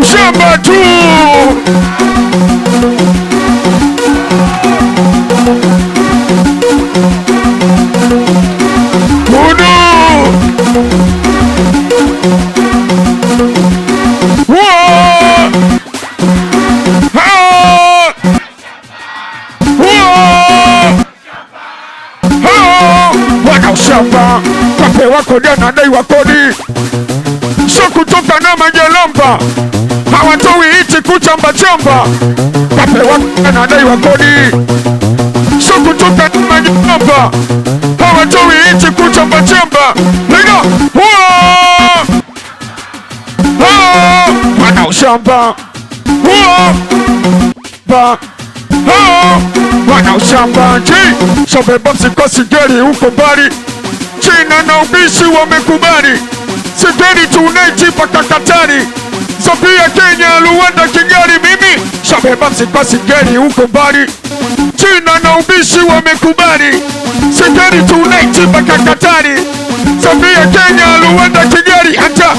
ushamba tu. Shamba kapewa kodi, anadaiwa kodi, sio kutoka na majelamba, hawatoi iti kuchamba chamba. Kapewa anadaiwa kodi, sio kutoka na majelamba, hawatoi iti kuchamba chamba. Lina wana ushamba wana ushamba sobeba msiko sigeri huko mbali, China na ubishi wamekubali, sigeri tunaichipa kakatari, Zambia, Kenya, Rwanda, Kigali. Mimi sobeba msiko sigeri huko mbali, China na ubishi wamekubali, sigeri tunaichipa kakatari, Zambia, Kenya, Rwanda, Kigali. Hata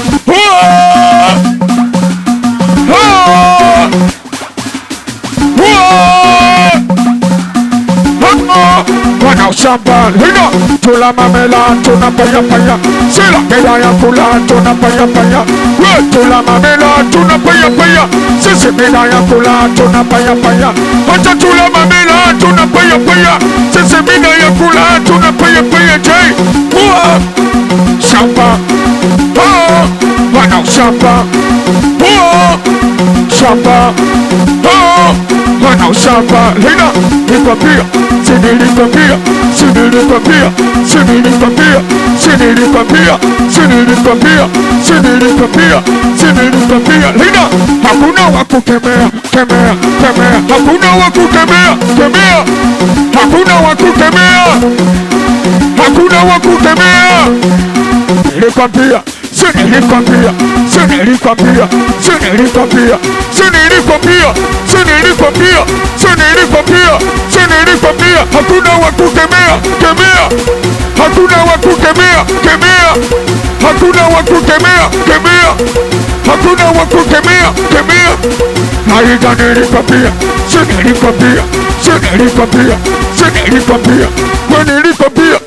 wana ushamba lina tula mamela tuna paya paya, sila mela ya kula tuna paya paya, we tula mamela tuna paya paya, sisi mela ya kula tuna paya paya, hata tula mamela tuna paya paya, sisi mela ya kula tuna paya paya. Jai shamba wana ushamba shamba wana ushamba lina nikwambia sinilikwambia sinilikwambia sinilikwambia sinilikwambia sinilikwambia sinilikwambia sinilikwambia lina hakuna wa kukemea kemea kemea, hakuna wa kukemea kemea, hakuna wa kukemea, hakuna wa kukemea. Nilikwambia sinilikwambia sinilikwambia sinilikwambia sinilikwambia sinilikwambia sinilikwambia sinilikwambia, hakuna wa kukemea kemea, hakuna wa kukemea kemea, hakuna wa kukemea kemea, hakuna wa kukemea kemea. Aidha nilikwambia sinilikwambia sinilikwambia sinilikwambia, nilikwambia